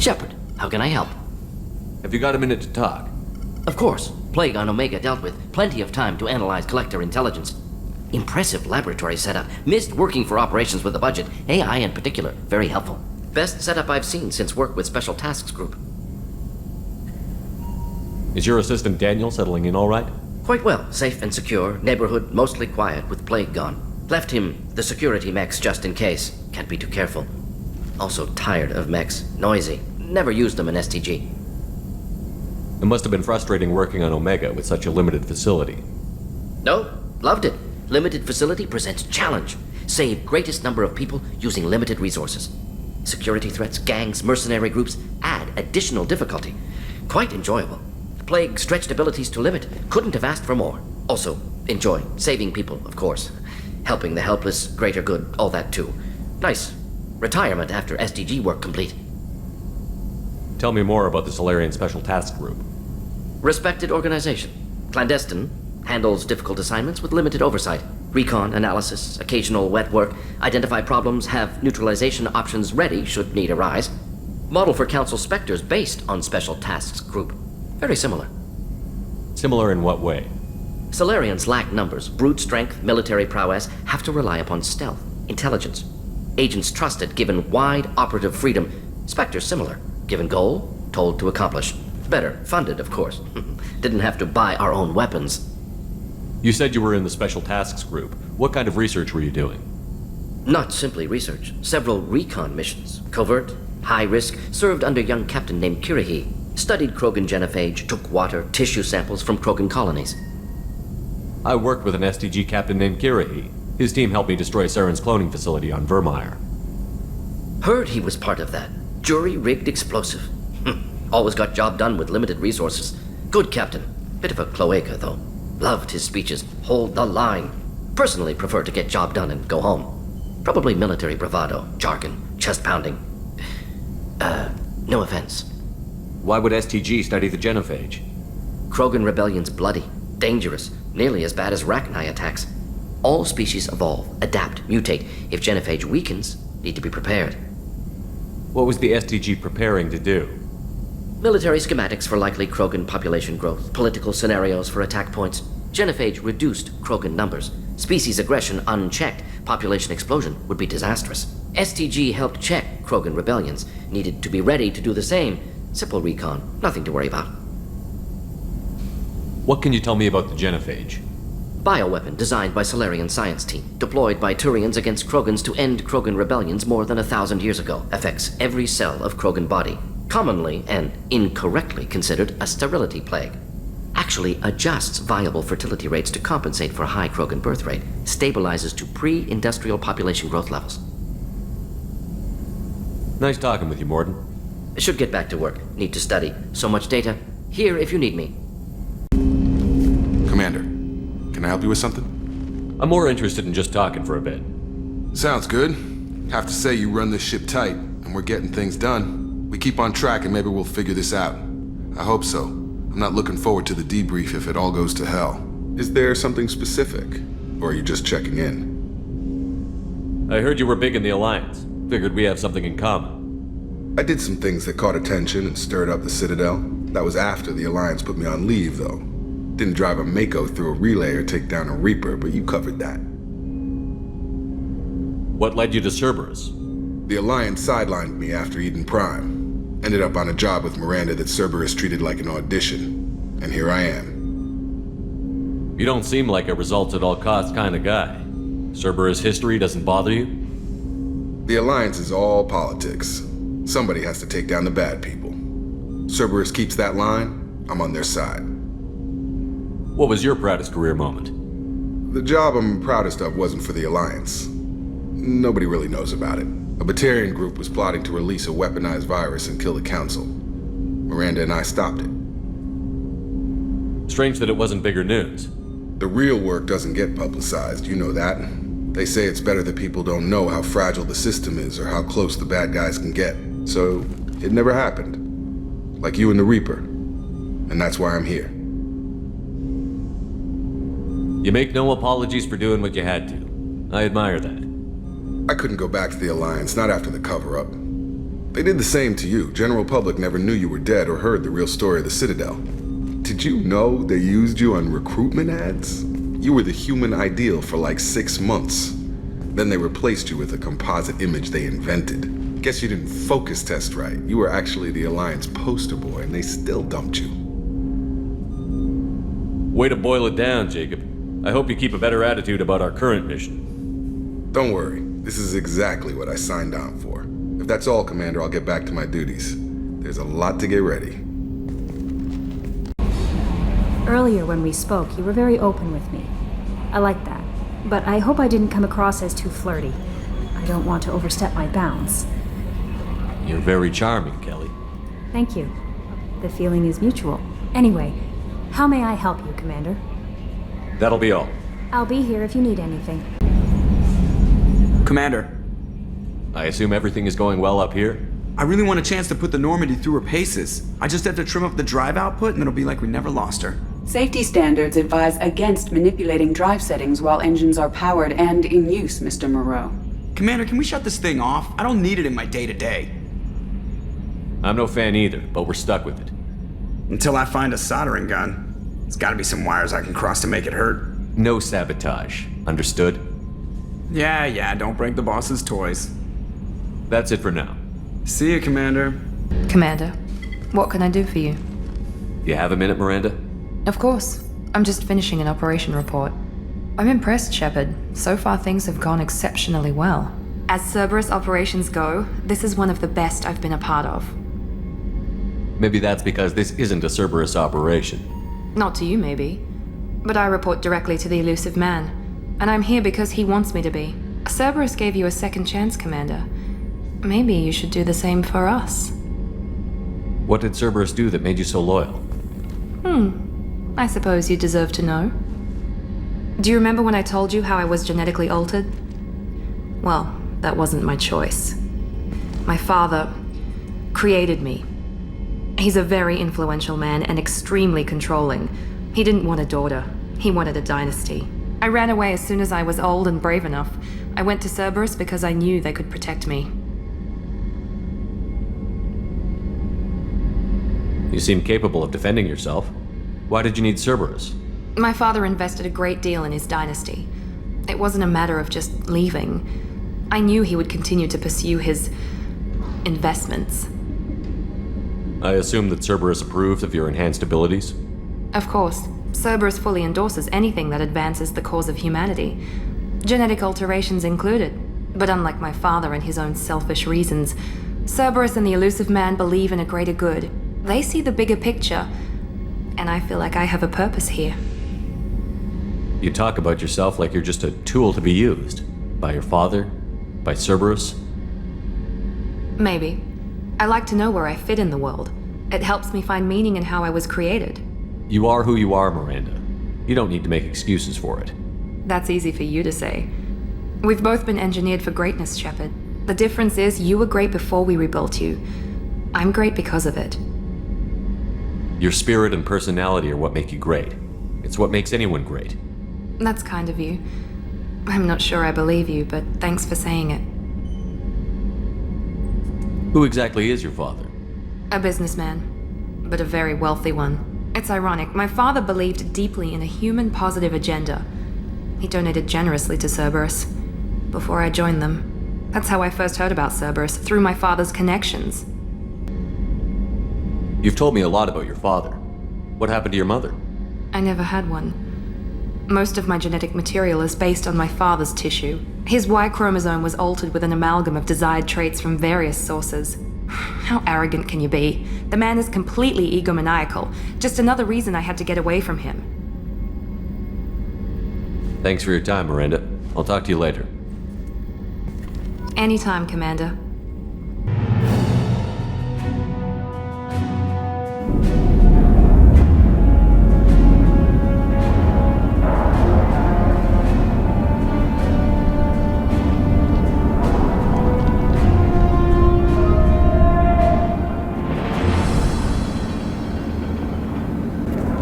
Shepard, how can I help? Have you got a minute to talk? Of course. Plague on Omega dealt with. Plenty of time to analyze collector intelligence. Impressive laboratory setup. Missed working for operations with a budget. AI in particular. Very helpful. Best setup I've seen since work with Special Tasks Group. Is your assistant Daniel settling in all right? Quite well. Safe and secure. Neighborhood mostly quiet with Plague gone. Left him the security mechs just in case. Can't be too careful. Also tired of mechs. Noisy. Never used them in STG. It must have been frustrating working on Omega with such a limited facility. No, loved it. Limited facility presents challenge. Save greatest number of people using limited resources. Security threats, gangs, mercenary groups add additional difficulty. Quite enjoyable. Plague stretched abilities to limit. Couldn't have asked for more. Also, enjoy. Saving people, of course. Helping the helpless, greater good, all that too. Nice. Retirement after SDG work complete. Tell me more about the Solarian Special Task Group. Respected organization. Clandestine. Handles difficult assignments with limited oversight. Recon, analysis, occasional wet work. Identify problems, have neutralization options ready should need arise. Model for Council Spectres based on Special Tasks Group. Very similar. Similar in what way? Solarians lack numbers, brute strength, military prowess, have to rely upon stealth, intelligence. Agents trusted, given wide operative freedom. Spectres similar, given goal, told to accomplish. Better, funded, of course. Didn't have to buy our own weapons. You said you were in the Special Tasks Group. What kind of research were you doing? Not simply research. Several recon missions. Covert, high risk, served under young captain named Kirihi. Studied Krogan genophage, took water, tissue samples from Krogan colonies. I worked with an STG captain named Kirihi. His team helped me destroy Saren's cloning facility on Vermeer. Heard he was part of that. Jury-rigged explosive. Always got job done with limited resources. Good captain. Bit of a cloaca, though. Loved his speeches. Hold the line. Personally prefer to get job done and go home. Probably military bravado, jargon, chest-pounding. No offense. Why would STG study the genophage? Krogan rebellion's bloody, dangerous, nearly as bad as Rachni attacks. All species evolve, adapt, mutate. If genophage weakens, need to be prepared. What was the STG preparing to do? Military schematics for likely Krogan population growth, political scenarios for attack points. Genophage reduced Krogan numbers. Species aggression unchecked, population explosion would be disastrous. STG helped check Krogan rebellions, needed to be ready to do the same. Simple recon, nothing to worry about. What can you tell me about the genophage? Bioweapon designed by Solarian science team, deployed by Turians against Krogans to end Krogan rebellions more than 1,000 years ago. Affects every cell of Krogan body. Commonly and incorrectly considered a sterility plague. Actually adjusts viable fertility rates to compensate for high Krogan birth rate. Stabilizes to pre-industrial population growth levels. Nice talking with you, Morden. Should get back to work. Need to study. So much data. Here if you need me. Commander, can I help you with something? I'm more interested in just talking for a bit. Sounds good. Have to say you run this ship tight, and we're getting things done. We keep on track and maybe we'll figure this out. I hope so. I'm not looking forward to the debrief if it all goes to hell. Is there something specific? Or are you just checking in? I heard you were big in the Alliance. Figured we have something in common. I did some things that caught attention and stirred up the Citadel. That was after the Alliance put me on leave, though. Didn't drive a Mako through a relay or take down a Reaper, but you covered that. What led you to Cerberus? The Alliance sidelined me after Eden Prime. Ended up on a job with Miranda that Cerberus treated like an audition. And here I am. You don't seem like a results-at-all-costs kind of guy. Cerberus history doesn't bother you? The Alliance is all politics. Somebody has to take down the bad people. Cerberus keeps that line, I'm on their side. What was your proudest career moment? The job I'm proudest of wasn't for the Alliance. Nobody really knows about it. A Batarian group was plotting to release a weaponized virus and kill the Council. Miranda and I stopped it. Strange that it wasn't bigger news. The real work doesn't get publicized, you know that. They say it's better that people don't know how fragile the system is or how close the bad guys can get. So, it never happened. Like you and the Reaper. And that's why I'm here. You make no apologies for doing what you had to. I admire that. I couldn't go back to the Alliance, not after the cover-up. They did the same to you. General public never knew you were dead or heard the real story of the Citadel. Did you know they used you on recruitment ads? You were the human ideal for like 6 months. Then they replaced you with a composite image they invented. Guess you didn't focus test right. You were actually the Alliance poster boy, and they still dumped you. Way to boil it down, Jacob. I hope you keep a better attitude about our current mission. Don't worry. This is exactly what I signed on for. If that's all, Commander, I'll get back to my duties. There's a lot to get ready. Earlier when we spoke, you were very open with me. I like that. But I hope I didn't come across as too flirty. I don't want to overstep my bounds. You're very charming, Kelly. Thank you. The feeling is mutual. Anyway, how may I help you, Commander? That'll be all. I'll be here if you need anything. Commander, I assume everything is going well up here? I really want a chance to put the Normandy through her paces. I just have to trim up the drive output and it'll be like we never lost her. Safety standards advise against manipulating drive settings while engines are powered and in use, Mr. Moreau. Commander, can we shut this thing off? I don't need it in my day-to-day. I'm no fan either, but we're stuck with it. Until I find a soldering gun. There's gotta be some wires I can cross to make it hurt. No sabotage. Understood? Yeah, don't break the boss's toys. That's it for now. See you, Commander. Commander, what can I do for you? You have a minute, Miranda? Of course. I'm just finishing an operation report. I'm impressed, Shepard. So far things have gone exceptionally well. As Cerberus operations go, this is one of the best I've been a part of. Maybe that's because this isn't a Cerberus operation. Not to you, maybe. But I report directly to the elusive man. And I'm here because he wants me to be. Cerberus gave you a second chance, Commander. Maybe you should do the same for us. What did Cerberus do that made you so loyal? I suppose you deserve to know. Do you remember when I told you how I was genetically altered? Well, that wasn't my choice. My father created me. He's a very influential man and extremely controlling. He didn't want a daughter. He wanted a dynasty. I ran away as soon as I was old and brave enough. I went to Cerberus because I knew they could protect me. You seem capable of defending yourself. Why did you need Cerberus? My father invested a great deal in his dynasty. It wasn't a matter of just leaving. I knew he would continue to pursue his investments. I assume that Cerberus approved of your enhanced abilities? Of course, Cerberus fully endorses anything that advances the cause of humanity. Genetic alterations included. But unlike my father and his own selfish reasons, Cerberus and the elusive man believe in a greater good. They see the bigger picture, and I feel like I have a purpose here. You talk about yourself like you're just a tool to be used. By your father? By Cerberus? Maybe. I like to know where I fit in the world. It helps me find meaning in how I was created. You are who you are, Miranda. You don't need to make excuses for it. That's easy for you to say. We've both been engineered for greatness, Shepard. The difference is you were great before we rebuilt you. I'm great because of it. Your spirit and personality are what make you great. It's what makes anyone great. That's kind of you. I'm not sure I believe you, but thanks for saying it. Who exactly is your father? A businessman, but a very wealthy one. It's ironic, my father believed deeply in a human-positive agenda. He donated generously to Cerberus before I joined them. That's how I first heard about Cerberus, through my father's connections. You've told me a lot about your father. What happened to your mother? I never had one. Most of my genetic material is based on my father's tissue. His Y chromosome was altered with an amalgam of desired traits from various sources. How arrogant can you be? The man is completely egomaniacal. Just another reason I had to get away from him. Thanks for your time, Miranda. I'll talk to you later. Anytime, Commander.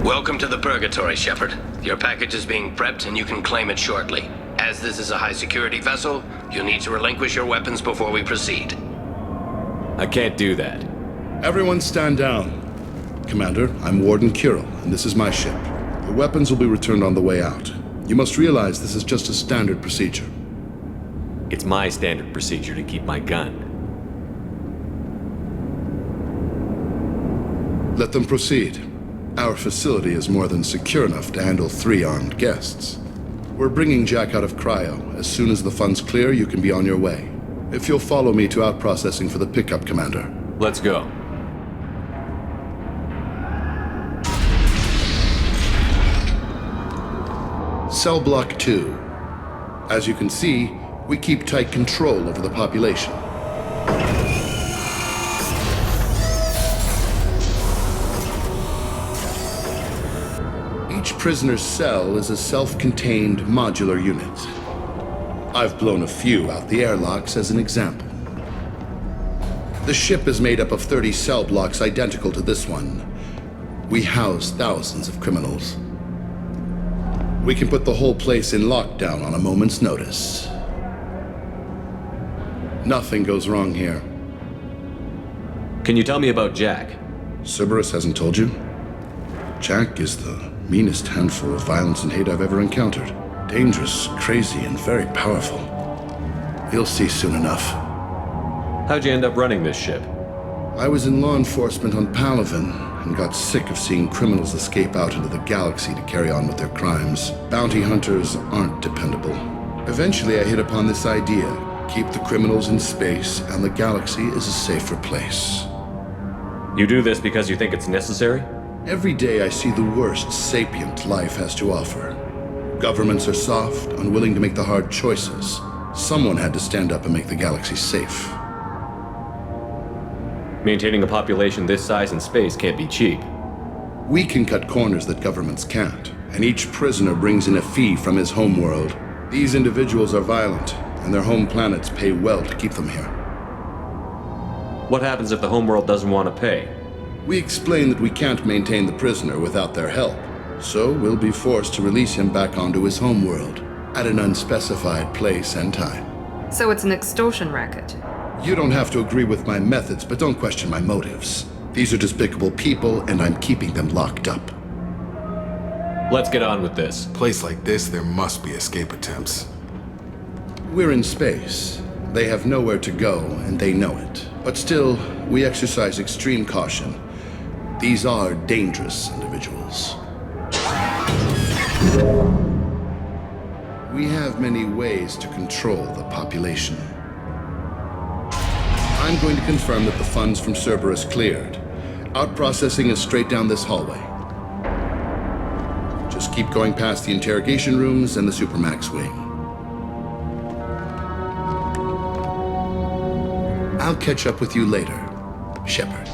Welcome to the Purgatory, Shepard. Your package is being prepped and you can claim it shortly. As this is a high-security vessel, you'll need to relinquish your weapons before we proceed. I can't do that. Everyone stand down. Commander, I'm Warden Squirrel, and this is my ship. Your weapons will be returned on the way out. You must realize this is just a standard procedure. It's my standard procedure to keep my gun. Let them proceed. Our facility is more than secure enough to handle 3 armed guests. We're bringing Jack out of cryo. As soon as the funds clear, you can be on your way. If you'll follow me to out-processing for the pickup, Commander. Let's go. Cell Block 2. As you can see, we keep tight control over the population. Each prisoner's cell is a self-contained modular unit. I've blown a few out the airlocks as an example. The ship is made up of 30 cell blocks identical to this one. We house thousands of criminals. We can put the whole place in lockdown on a moment's notice. Nothing goes wrong here. Can you tell me about Jack? Cerberus hasn't told you? Jack is the meanest handful of violence and hate I've ever encountered. Dangerous, crazy, and very powerful. You'll see soon enough. How'd you end up running this ship? I was in law enforcement on Palaven and got sick of seeing criminals escape out into the galaxy to carry on with their crimes. Bounty hunters aren't dependable. Eventually I hit upon this idea. Keep the criminals in space and the galaxy is a safer place. You do this because you think it's necessary? Every day I see the worst sapient life has to offer. Governments are soft, unwilling to make the hard choices. Someone had to stand up and make the galaxy safe. Maintaining a population this size in space can't be cheap. We can cut corners that governments can't, and each prisoner brings in a fee from his homeworld. These individuals are violent, and their home planets pay well to keep them here. What happens if the homeworld doesn't want to pay? We explain that we can't maintain the prisoner without their help, so we'll be forced to release him back onto his homeworld at an unspecified place and time. So it's an extortion racket. You don't have to agree with my methods, but don't question my motives. These are despicable people, and I'm keeping them locked up. Let's get on with this. Place like this, there must be escape attempts. We're in space. They have nowhere to go, and they know it. But still, we exercise extreme caution. These are dangerous individuals. We have many ways to control the population. I'm going to confirm that the funds from Cerberus cleared. Out-processing is straight down this hallway. Just keep going past the interrogation rooms and the Supermax wing. I'll catch up with you later, Shepard.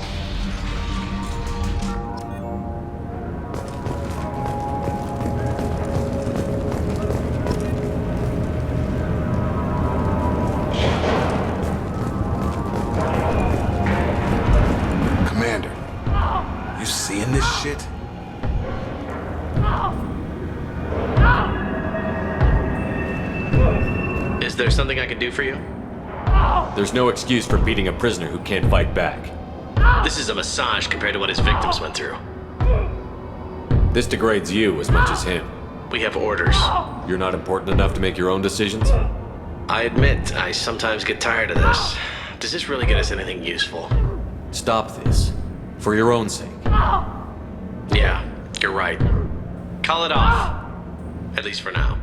Commander, you seeing this shit? Is there something I can do for you? There's no excuse for beating a prisoner who can't fight back. This is a massage compared to what his victims went through. This degrades you as much as him. We have orders. You're not important enough to make your own decisions? I admit, I sometimes get tired of this. Does this really get us anything useful? Stop this. For your own sake. Yeah, you're right. Call it off. At least for now.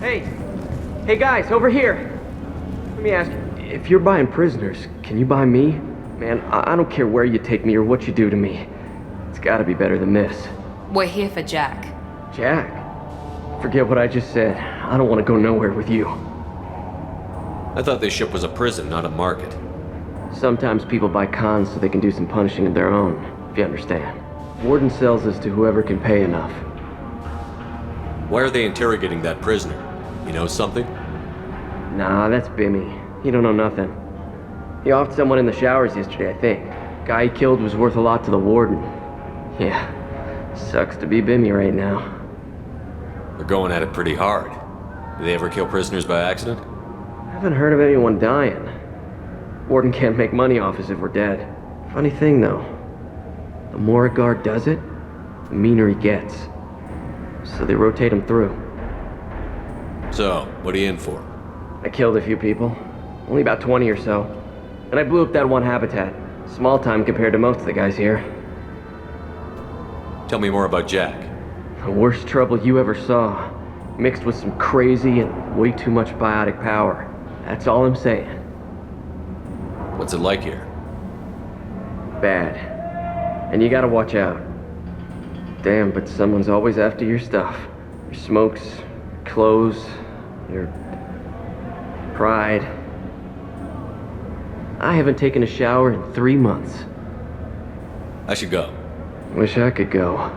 Hey guys, over here. Let me ask you, if you're buying prisoners, can you buy me? Man, I don't care where you take me or what you do to me. It's gotta be better than this. We're here for Jack. Jack? Forget what I just said. I don't want to go nowhere with you. I thought this ship was a prison, not a market. Sometimes people buy cons so they can do some punishing of their own, if you understand. Warden sells us to whoever can pay enough. Why are they interrogating that prisoner? You know something? Nah, that's Bimmy. He don't know nothing. He offed someone in the showers yesterday, I think. Guy he killed was worth a lot to the warden. Yeah, sucks to be Bimmy right now. They're going at it pretty hard. Do they ever kill prisoners by accident? Haven't heard of anyone dying. Warden can't make money off us if we're dead. Funny thing, though. The more a guard does it, the meaner he gets. So they rotate him through. So, what are you in for? I killed a few people. Only about 20 or so. And I blew up that one habitat. Small time compared to most of the guys here. Tell me more about Jack. The worst trouble you ever saw. Mixed with some crazy and way too much biotic power. That's all I'm saying. What's it like here? Bad. And you gotta watch out. Damn, but someone's always after your stuff. Your smokes, your clothes, your pride. I haven't taken a shower in 3 months. I should go. Wish I could go.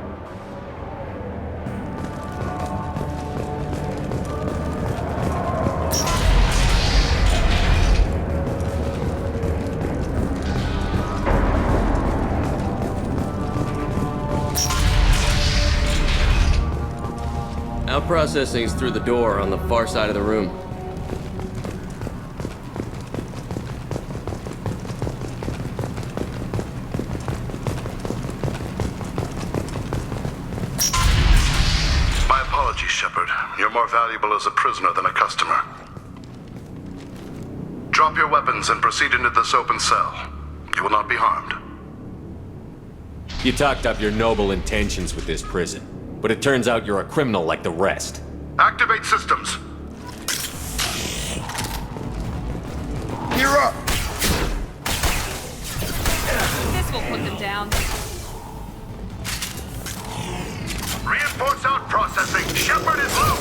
Out processing's through the door on the far side of the room. My apologies, Shepard. You're more valuable as a prisoner than a customer. Drop your weapons and proceed into this open cell. You will not be harmed. You talked up your noble intentions with this prison, but it turns out you're a criminal like the rest. Activate systems. Gear up! This will put them down. Reinforce out processing. Shepard is low.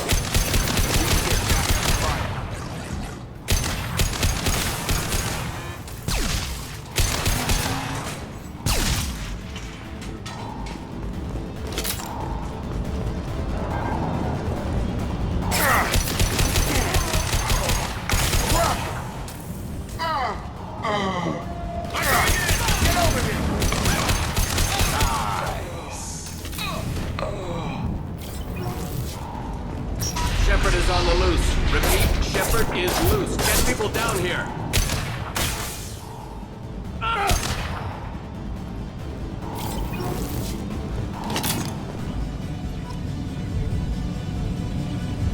Shepard is on the loose. Repeat, Shepard is loose. Get people down here.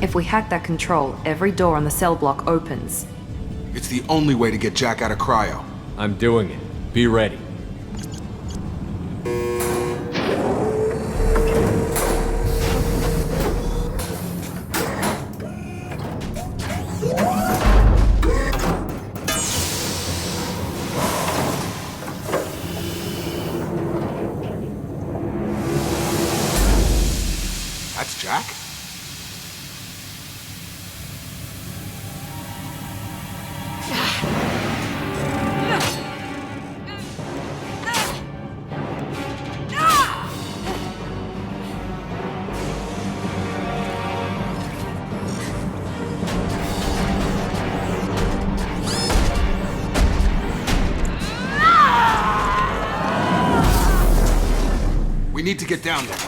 If we hack that control, every door on the cell block opens. It's the only way to get Jack out of cryo. I'm doing it. Be ready. That's Jack? We need to get down there.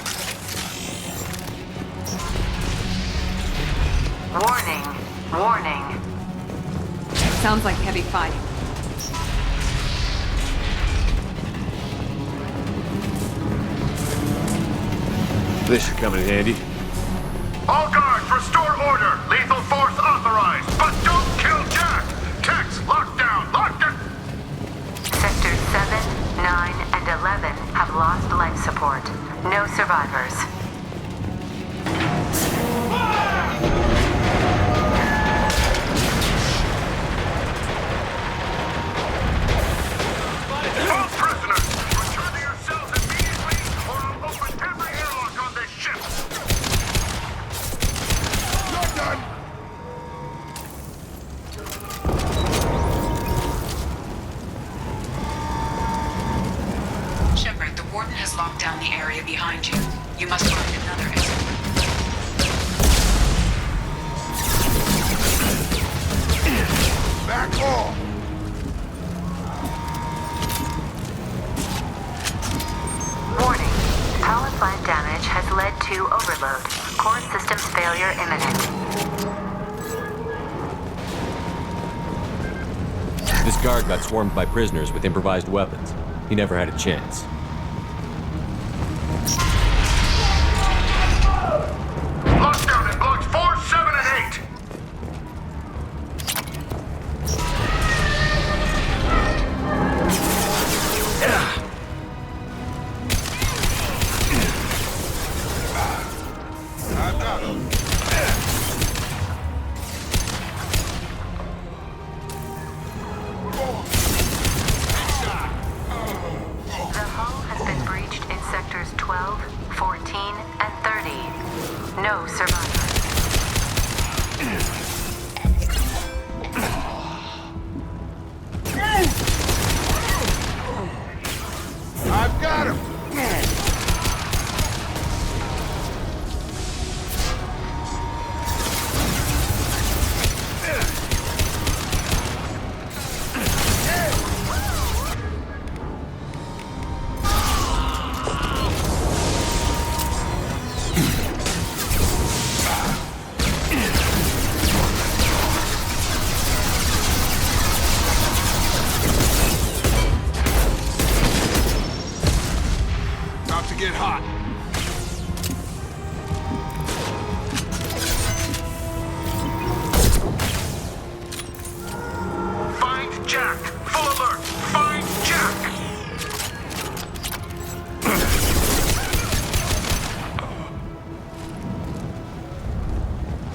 Warning. Warning. Sounds like heavy fighting. This should come in handy. All guards, restore order. Lethal force authorized. But don't kill Jack. Tex, lockdown. Lockdown. Sectors 7, 9, and 11 have lost life support. No survivors. All prisoners, return to your cells immediately, or I'll open every airlock on this ship. You're done. Shepard, the Warden has locked down the area behind you. You must find another exit. Back off! Warning. Power plant damage has led to overload. Core systems failure imminent. guard got swarmed by prisoners with improvised weapons. He never had a chance. Lockdown in blocks 4, 7, and 8! I've got him. The hull has been breached in sectors 12, 14, and 30. No survivors. I've got him! About to get hot. Find Jack! Full alert! Find Jack!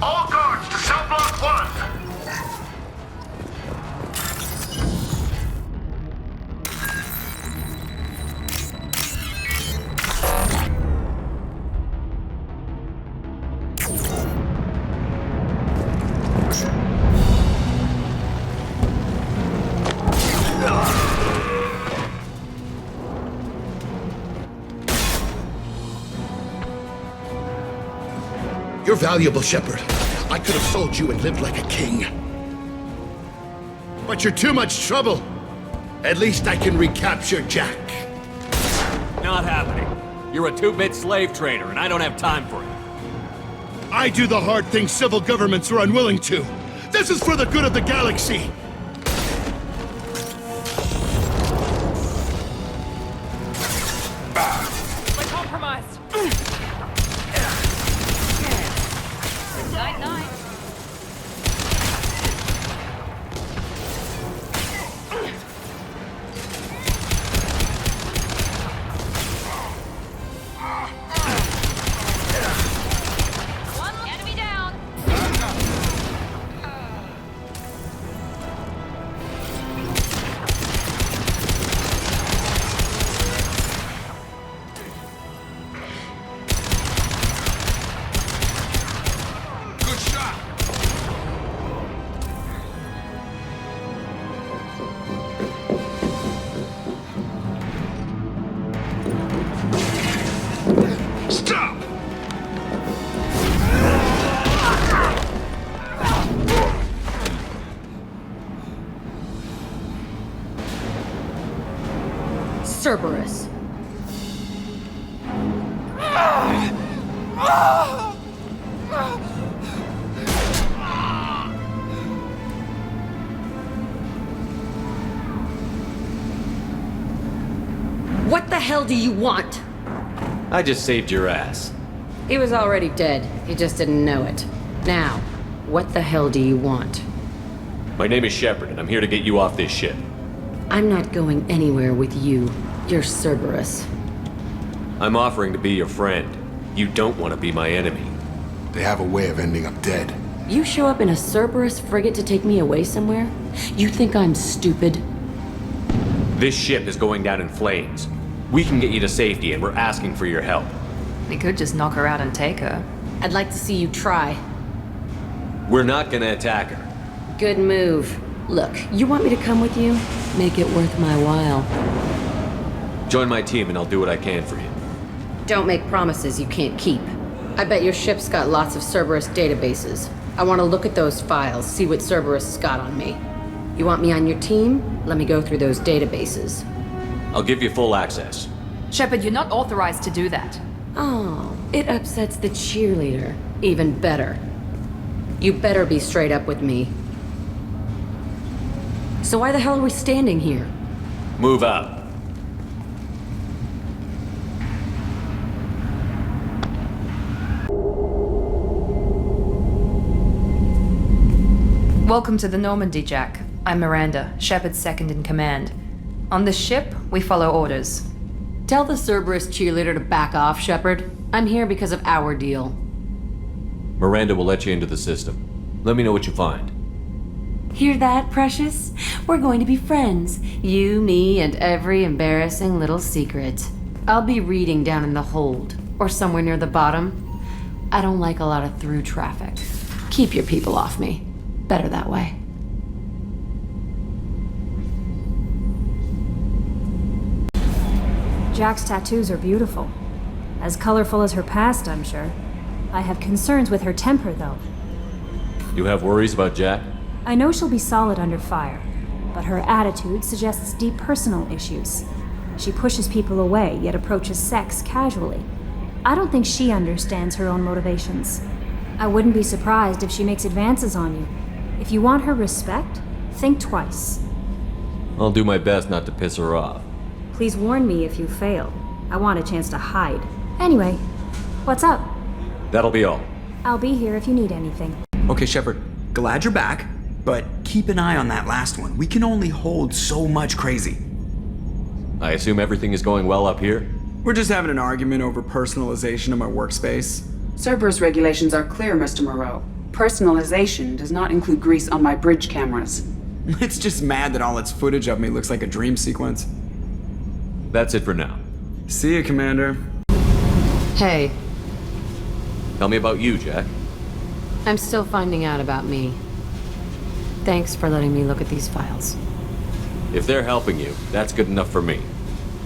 All guards to cell block 1! You're valuable, Shepard. I could have sold you and lived like a king. But you're too much trouble. At least I can recapture Jack. Not happening. You're a 2-bit slave trader, and I don't have time for it. I do the hard things civil governments are unwilling to. This is for the good of the galaxy. We're compromised. Night, night. One enemy down. Good shot! Stop! Cerberus. What the hell do you want? I just saved your ass. He was already dead. He just didn't know it. Now, what the hell do you want? My name is Shepard, and I'm here to get you off this ship. I'm not going anywhere with you. You're Cerberus. I'm offering to be your friend. You don't want to be my enemy. They have a way of ending up dead. You show up in a Cerberus frigate to take me away somewhere? You think I'm stupid? This ship is going down in flames. We can get you to safety, and we're asking for your help. We could just knock her out and take her. I'd like to see you try. We're not gonna attack her. Good move. Look, you want me to come with you? Make it worth my while. Join my team, and I'll do what I can for you. Don't make promises you can't keep. I bet your ship's got lots of Cerberus databases. I want to look at those files, see what Cerberus has got on me. You want me on your team? Let me go through those databases. I'll give you full access. Shepard, you're not authorized to do that. Oh, it upsets the cheerleader. Even better. You better be straight up with me. So why the hell are we standing here? Move out. Welcome to the Normandy, Jack. I'm Miranda, Shepard's second in command. On this ship, we follow orders. Tell the Cerberus cheerleader to back off, Shepard. I'm here because of our deal. Miranda will let you into the system. Let me know what you find. Hear that, Precious? We're going to be friends. You, me, and every embarrassing little secret. I'll be reading down in the hold, or somewhere near the bottom. I don't like a lot of through traffic. Keep your people off me. Better that way. Jack's tattoos are beautiful. As colorful as her past, I'm sure. I have concerns with her temper, though. You have worries about Jack? I know she'll be solid under fire, but her attitude suggests deep personal issues. She pushes people away, yet approaches sex casually. I don't think she understands her own motivations. I wouldn't be surprised if she makes advances on you. If you want her respect, think twice. I'll do my best not to piss her off. Please warn me if you fail. I want a chance to hide. Anyway, what's up? That'll be all. I'll be here if you need anything. Okay, Shepard, glad you're back, but keep an eye on that last one. We can only hold so much crazy. I assume everything is going well up here? We're just having an argument over personalization of my workspace. Cerberus regulations are clear, Mr. Moreau. Personalization does not include grease on my bridge cameras. It's just mad that all its footage of me looks like a dream sequence. That's it for now. See you, Commander. Hey, Tell me about you, Jack. I'm still finding out about me. Thanks for letting me look at these files. If they're helping you, that's good enough for me.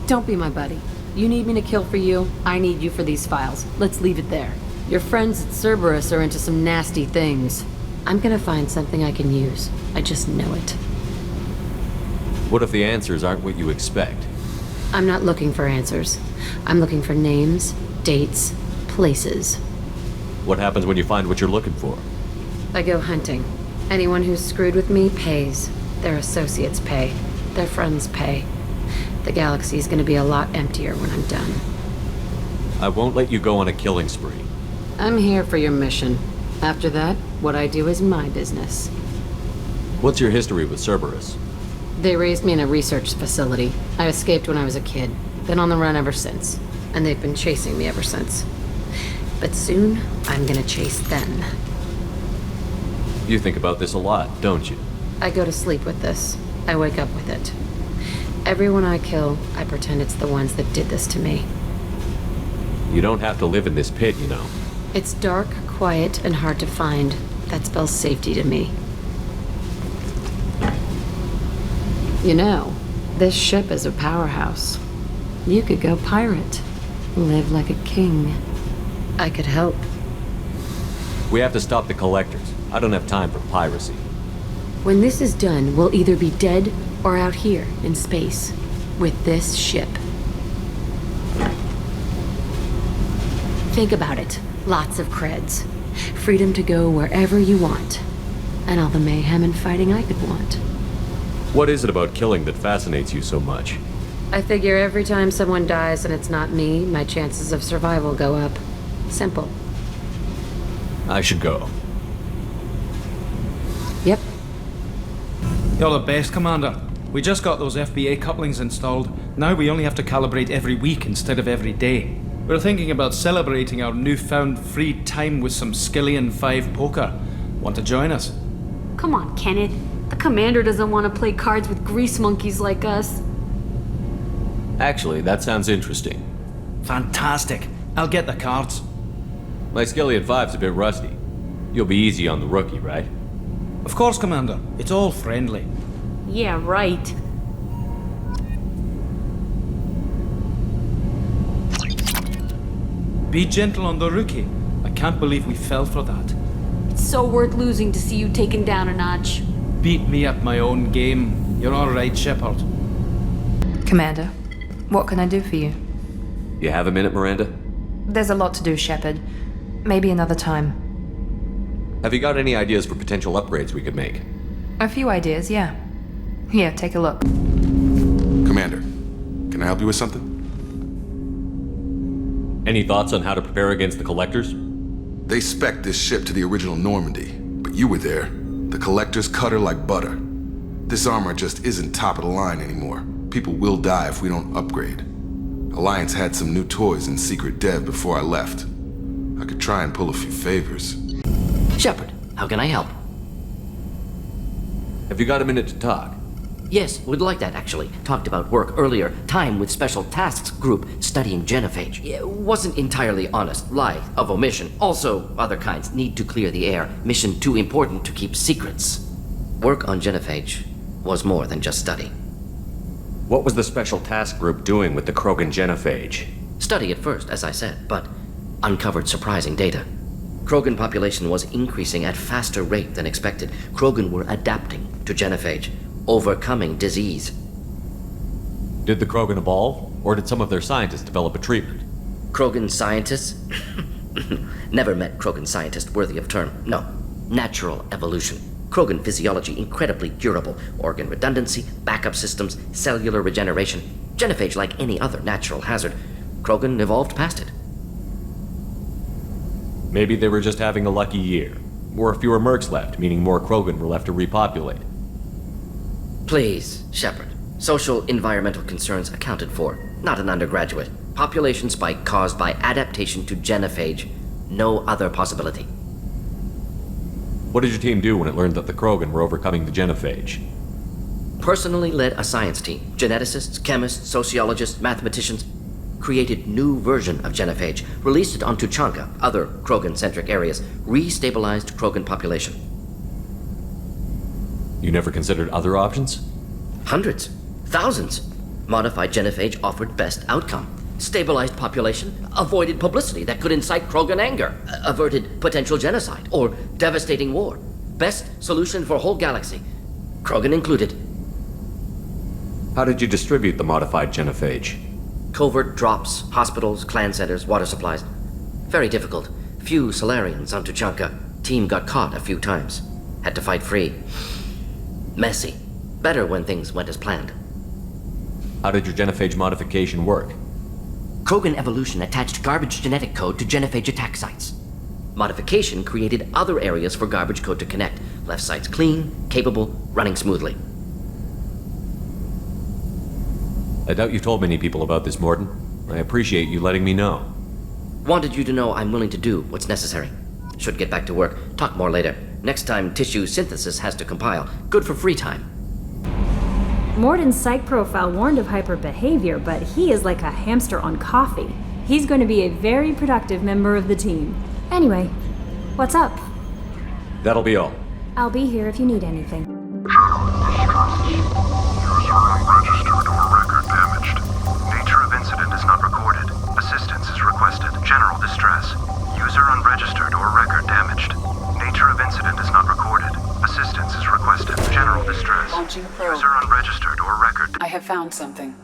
Don't be my buddy. You need me to kill for you, I need you for these files. Let's leave it there. Your friends at Cerberus are into some nasty things. I'm gonna find something I can use. I just know it. What if the answers aren't what you expect? I'm not looking for answers. I'm looking for names, dates, places. What happens when you find what you're looking for? I go hunting. Anyone who's screwed with me pays. Their associates pay. Their friends pay. The galaxy's gonna be a lot emptier when I'm done. I won't let you go on a killing spree. I'm here for your mission. After that, what I do is my business. What's your history with Cerberus? They raised me in a research facility. I escaped when I was a kid. Been on the run ever since. And they've been chasing me ever since. But soon, I'm gonna chase them. You think about this a lot, don't you? I go to sleep with this. I wake up with it. Everyone I kill, I pretend it's the ones that did this to me. You don't have to live in this pit, you know. It's dark, quiet, and hard to find. That spells safety to me. You know, this ship is a powerhouse. You could go pirate. Live like a king. I could help. We have to stop the collectors. I don't have time for piracy. When this is done, we'll either be dead or out here in space with this ship. Think about it. Lots of creds. Freedom to go wherever you want. And all the mayhem and fighting I could want. What is it about killing that fascinates you so much? I figure every time someone dies and it's not me, my chances of survival go up. Simple. I should go. Yep. You're the best, Commander. We just got those FBA couplings installed. Now we only have to calibrate every week instead of every day. We're thinking about celebrating our newfound free time with some Skillian 5 poker. Want to join us? Come on, Kenneth. The Commander doesn't want to play cards with grease monkeys like us. Actually, that sounds interesting. Fantastic. I'll get the cards. My Skillian 5's a bit rusty. You'll be easy on the rookie, right? Of course, Commander. It's all friendly. Yeah, right. Be gentle on the rookie. I can't believe we fell for that. It's so worth losing to see you taken down a notch. Beat me at my own game. You're all right, Shepard. Commander, what can I do for you? You have a minute, Miranda? There's a lot to do, Shepard. Maybe another time. Have you got any ideas for potential upgrades we could make? A few ideas, yeah. Here, take a look. Commander, can I help you with something? Any thoughts on how to prepare against the Collectors? They spec'd this ship to the original Normandy, but you were there. The Collectors cut her like butter. This armor just isn't top of the line anymore. People will die if we don't upgrade. Alliance had some new toys in secret dev before I left. I could try and pull a few favors. Shepard, how can I help? Have you got a minute to talk? Yes, would like that, actually. Talked about work earlier. Time with Special Tasks Group studying genophage. It wasn't entirely honest. Lie of omission. Also, other kinds. Need to clear the air. Mission too important to keep secrets. Work on genophage was more than just study. What was the Special Task Group doing with the Krogan genophage? Study at first, as I said, but uncovered surprising data. Krogan population was increasing at faster rate than expected. Krogan were adapting to genophage, overcoming disease. Did the Krogan evolve, or did some of their scientists develop a treatment? Krogan scientists? Never met Krogan scientist worthy of term. No. Natural evolution. Krogan physiology incredibly durable. Organ redundancy, backup systems, cellular regeneration. Genophage like any other natural hazard. Krogan evolved past it. Maybe they were just having a lucky year. Or fewer mercs left, meaning more Krogan were left to repopulate. Please, Shepard. Social environmental concerns accounted for. Not an undergraduate. Population spike caused by adaptation to genophage. No other possibility. What did your team do when it learned that the Krogan were overcoming the genophage? Personally led a science team. Geneticists, chemists, sociologists, mathematicians. Created new version of genophage. Released it on Tuchanka, other Krogan-centric areas. Restabilized Krogan population. You never considered other options? Hundreds. Thousands. Modified genophage offered best outcome. Stabilized population, avoided publicity that could incite Krogan anger, averted potential genocide, or devastating war. Best solution for whole galaxy. Krogan included. How did you distribute the modified genophage? Covert drops, hospitals, clan centers, water supplies. Very difficult. Few Solarians on Tuchanka. Team got caught a few times. Had to fight free. Messy. Better when things went as planned. How did your genophage modification work? Krogan evolution attached garbage genetic code to genophage attack sites. Modification created other areas for garbage code to connect. Left sites clean, capable, running smoothly. I doubt you've told many people about this, Morton. I appreciate you letting me know. Wanted you to know I'm willing to do what's necessary. Should get back to work. Talk more later. Next time tissue synthesis has to compile. Good for free time. Morton's psych profile warned of hyper behavior, but he is like a hamster on coffee. He's going to be a very productive member of the team. Anyway, what's up? That'll be all. I'll be here if you need anything. Unregistered or record damaged. Nature of incident is not recorded. Assistance is requested. General distress. User unregistered or record damaged. Nature of incident is not recorded. Assistance is requested. General distress. Launching probe. User unregistered or record. I have found something.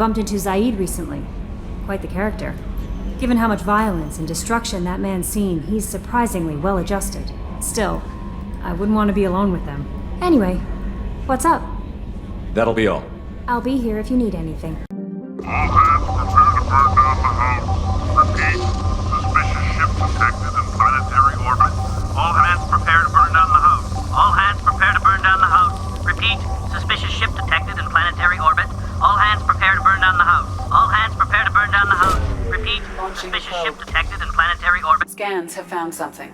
bumped into Zaid recently. Quite the character. Given how much violence and destruction that man's seen, he's surprisingly well adjusted. Still, I wouldn't want to be alone with them. Anyway, what's up? That'll be all. I'll be here if you need anything. All hands prepare to burn down the house. Repeat, suspicious ship detected in planetary orbit. All hands prepare to burn down the house. All hands prepare to burn down the house. Repeat, suspicious ship detected in planetary orbit. All hands prepare to burn down the house. All hands prepare to burn down the house. Repeat, suspicious ship detected in planetary orbit. Scans have found something.